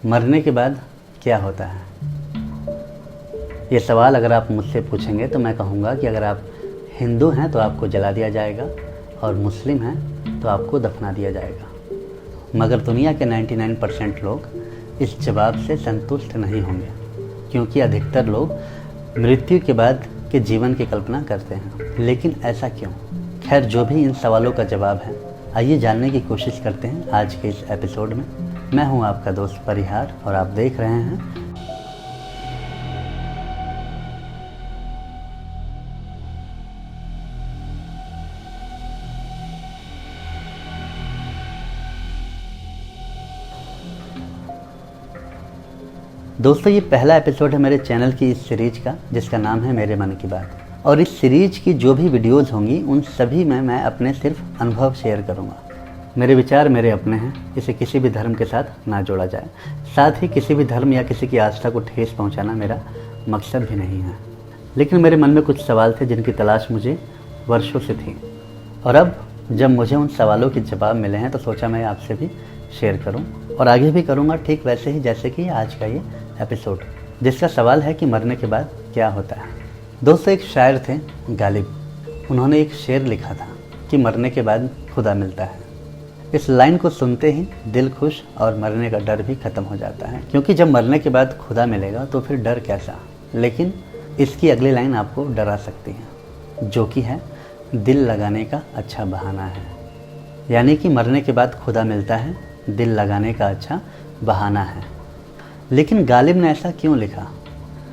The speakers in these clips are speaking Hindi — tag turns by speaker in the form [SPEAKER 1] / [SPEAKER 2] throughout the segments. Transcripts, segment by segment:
[SPEAKER 1] मरने के बाद क्या होता है? ये सवाल अगर आप मुझसे पूछेंगे तो मैं कहूँगा कि अगर आप हिंदू हैं तो आपको जला दिया जाएगा और मुस्लिम हैं तो आपको दफना दिया जाएगा। मगर दुनिया के 99% लोग इस जवाब से संतुष्ट नहीं होंगे, क्योंकि अधिकतर लोग मृत्यु के बाद के जीवन की कल्पना करते हैं। लेकिन ऐसा क्यों? खैर, जो भी इन सवालों का जवाब है, आइए जानने की कोशिश करते हैं आज के इस एपिसोड में। मैं हूं आपका दोस्त परिहार और आप देख रहे हैं दोस्तों, ये पहला एपिसोड है मेरे चैनल की इस सीरीज का, जिसका नाम है मेरे मन की बात। और इस सीरीज की जो भी वीडियोस होंगी उन सभी में मैं अपने सिर्फ अनुभव शेयर करूंगा। मेरे विचार मेरे अपने हैं, इसे किसी भी धर्म के साथ ना जोड़ा जाए। साथ ही किसी भी धर्म या किसी की आस्था को ठेस पहुंचाना मेरा मकसद भी नहीं है। लेकिन मेरे मन में कुछ सवाल थे जिनकी तलाश मुझे वर्षों से थी, और अब जब मुझे उन सवालों के जवाब मिले हैं तो सोचा मैं आपसे भी शेयर करूं, और आगे भी करूंगा, ठीक वैसे ही जैसे कि आज का ये एपिसोड, जिसका सवाल है कि मरने के बाद क्या होता है। दोस्तों, एक शायर थे गालिब, उन्होंने एक शेर लिखा था कि मरने के बाद खुदा मिलता है। इस लाइन को सुनते ही दिल खुश और मरने का डर भी खत्म हो जाता है, क्योंकि जब मरने के बाद खुदा मिलेगा तो फिर डर कैसा। लेकिन इसकी अगली लाइन आपको डरा सकती है, जो कि है दिल लगाने का अच्छा बहाना है। यानी कि मरने के बाद खुदा मिलता है, दिल लगाने का अच्छा बहाना है। लेकिन गालिब ने ऐसा क्यों लिखा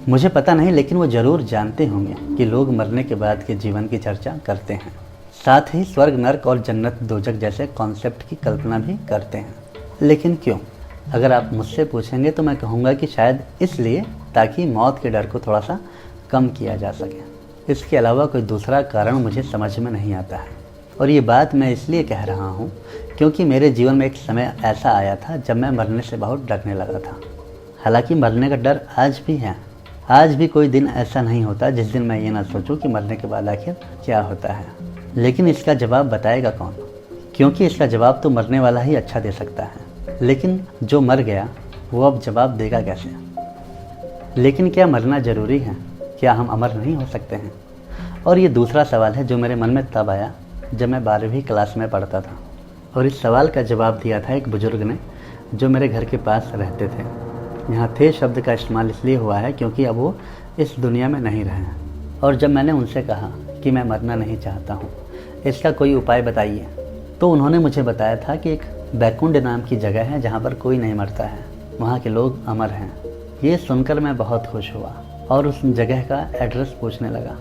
[SPEAKER 1] मुझे पता नहीं, लेकिन वो ज़रूर जानते होंगे कि लोग मरने के बाद के जीवन की चर्चा करते हैं, साथ ही स्वर्ग, नर्क और जन्नत दोजख जैसे कॉन्सेप्ट की कल्पना भी करते हैं। लेकिन क्यों? अगर आप मुझसे पूछेंगे तो मैं कहूँगा कि शायद इसलिए ताकि मौत के डर को थोड़ा सा कम किया जा सके। इसके अलावा कोई दूसरा कारण मुझे समझ में नहीं आता है। और ये बात मैं इसलिए कह रहा हूँ क्योंकि मेरे जीवन में एक समय ऐसा आया था जब मैं मरने से बहुत डरने लगा था। हालांकि मरने का डर आज भी है। आज भी कोई दिन ऐसा नहीं होता जिस दिन मैं ये ना सोचूं कि मरने के बाद आखिर क्या होता है। लेकिन इसका जवाब बताएगा कौन? क्योंकि इसका जवाब तो मरने वाला ही अच्छा दे सकता है। लेकिन जो मर गया वो अब जवाब देगा कैसे? लेकिन क्या मरना ज़रूरी है? क्या हम अमर नहीं हो सकते हैं? और ये दूसरा सवाल है जो मेरे मन में तब आया जब मैं 12वीं क्लास में पढ़ता था। और इस सवाल का जवाब दिया था एक बुज़ुर्ग ने, जो मेरे घर के पास रहते थे। यहाँ थे शब्द का इस्तेमाल इसलिए हुआ है क्योंकि अब वो इस दुनिया में नहीं रहे हैं। और जब मैंने उनसे कहा कि मैं मरना नहीं चाहता हूँ, इसका कोई उपाय बताइए, तो उन्होंने मुझे बताया था कि एक बैकुंठ नाम की जगह है जहाँ पर कोई नहीं मरता है, वहाँ के लोग अमर हैं। ये सुनकर मैं बहुत खुश हुआ और उस जगह का एड्रेस पूछने लगा,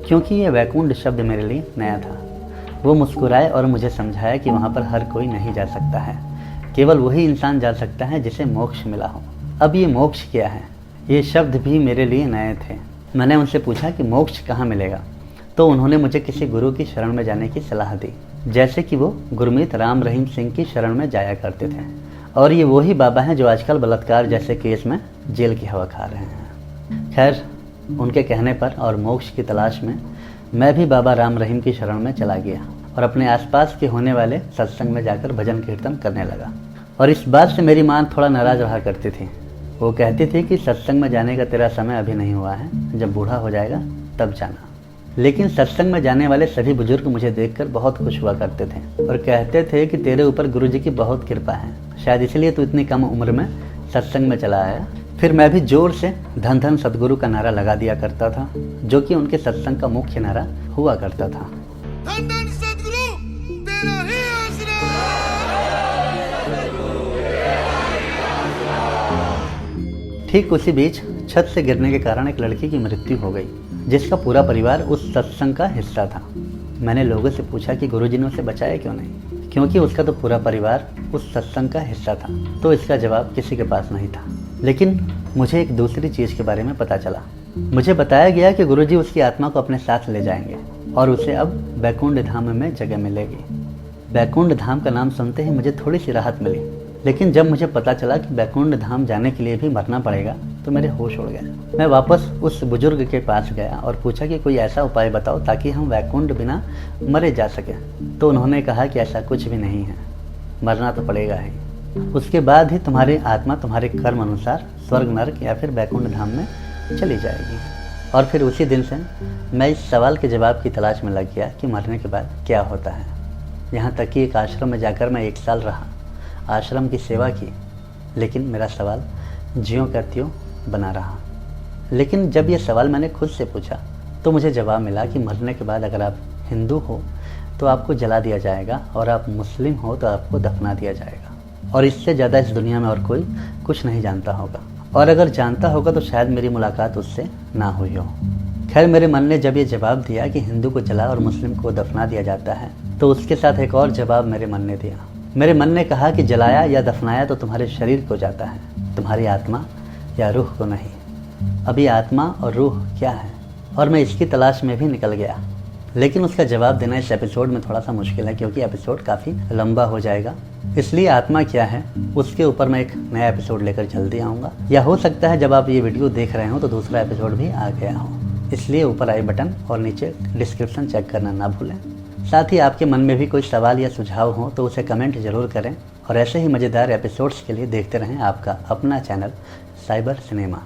[SPEAKER 1] क्योंकि ये बैकुंठ शब्द मेरे लिए नया था। वो मुस्कुराए और मुझे समझाया कि वहाँ पर हर कोई नहीं जा सकता है, केवल वही इंसान जा सकता है जिसे मोक्ष मिला हो। अब ये मोक्ष क्या है? ये शब्द भी मेरे लिए नए थे। मैंने उनसे पूछा कि मोक्ष कहाँ मिलेगा, तो उन्होंने मुझे किसी गुरु की शरण में जाने की सलाह दी, जैसे कि वो गुरमीत राम रहीम सिंह की शरण में जाया करते थे। और ये वही बाबा हैं जो आजकल बलात्कार जैसे केस में जेल की हवा खा रहे हैं। खैर, उनके कहने पर और मोक्ष की तलाश में मैं भी बाबा राम रहीम की शरण में चला गया और अपने आसपास के होने वाले सत्संग में जाकर भजन कीर्तन करने लगा। और इस बात से मेरी माँ थोड़ा नाराज़ रहा करती थी। वो कहती थी कि सत्संग में जाने का तेरा समय अभी नहीं हुआ है, जब बूढ़ा हो जाएगा तब जाना। लेकिन सत्संग में जाने वाले सभी बुजुर्ग मुझे देखकर बहुत खुश हुआ करते थे और कहते थे कि तेरे ऊपर गुरुजी की बहुत कृपा है, शायद इसलिए तू इतनी कम उम्र में सत्संग में चला आया। फिर मैं भी जोर से धन धन सदगुरु का नारा लगा दिया करता था, जो कि उनके सत्संग का मुख्य नारा हुआ करता था। धन धन सदगुरु तेरा ही आसरा। ठीक उसी बीच छत से गिरने के कारण एक लड़की की मृत्यु हो गई, जिसका पूरा परिवार उस सत्संग का हिस्सा था। मैंने लोगों से पूछा कि गुरुजी ने उसे बचाया क्यों नहीं, क्योंकि उसका तो पूरा परिवार उस सत्संग का हिस्सा था। तो इसका जवाब किसी के पास नहीं था। लेकिन मुझे एक दूसरी चीज़ के बारे में पता चला। मुझे बताया गया कि गुरुजी उसकी आत्मा को अपने साथ ले जाएंगे और उसे अब बैकुंठ धाम में जगह मिलेगी। बैकुंठ धाम का नाम सुनते ही मुझे थोड़ी सी राहत मिली, लेकिन जब मुझे पता चला कि बैकुंठ धाम जाने के लिए भी मरना पड़ेगा तो मेरे होश उड़ गए। मैं वापस उस बुजुर्ग के पास गया और पूछा कि कोई ऐसा उपाय बताओ ताकि हम बैकुंठ बिना मरे जा सके। तो उन्होंने कहा कि ऐसा कुछ भी नहीं है, मरना तो पड़ेगा ही। उसके बाद ही तुम्हारी आत्मा तुम्हारे कर्म अनुसार स्वर्ग, नरक या फिर बैकुंठ धाम में चली जाएगी। और फिर उसी दिन से मैं इस सवाल के जवाब की तलाश में लग गया कि मरने के बाद क्या होता है। यहाँ तक कि एक आश्रम में जाकर मैं 1 साल रहा, आश्रम की सेवा की, लेकिन मेरा सवाल ज्यों का त्यों बना रहा। लेकिन जब ये सवाल मैंने खुद से पूछा तो मुझे जवाब मिला कि मरने के बाद अगर आप हिंदू हो तो आपको जला दिया जाएगा, और आप मुस्लिम हो तो आपको दफना दिया जाएगा। और इससे ज़्यादा इस दुनिया में और कोई कुछ नहीं जानता होगा, और अगर जानता होगा तो शायद मेरी मुलाकात उससे ना हुई हो। खैर, मेरे मन ने जब ये जवाब दिया कि हिंदू को जला और मुस्लिम को दफना दिया जाता है, तो उसके साथ एक और जवाब मेरे मन ने दिया। मेरे मन ने कहा कि जलाया या दफनाया तो तुम्हारे शरीर को जाता है, तुम्हारी आत्मा या रूह को नहीं। अभी आत्मा और रूह क्या है, और मैं इसकी तलाश में भी निकल गया। लेकिन उसका जवाब देना इस एपिसोड में थोड़ा सा मुश्किल है, क्योंकि एपिसोड काफ़ी लंबा हो जाएगा। इसलिए आत्मा क्या है उसके ऊपर मैं एक नया एपिसोड लेकर जल्दी आऊँगा, या हो सकता है जब आप ये वीडियो देख रहे हो तो दूसरा एपिसोड भी आ गया हो। इसलिए ऊपर आई बटन और नीचे डिस्क्रिप्शन चेक करना ना भूलें। साथ ही आपके मन में भी कोई सवाल या सुझाव हो तो उसे कमेंट जरूर करें, और ऐसे ही मज़ेदार एपिसोड्स के लिए देखते रहें आपका अपना चैनल साइबर सिनेमा।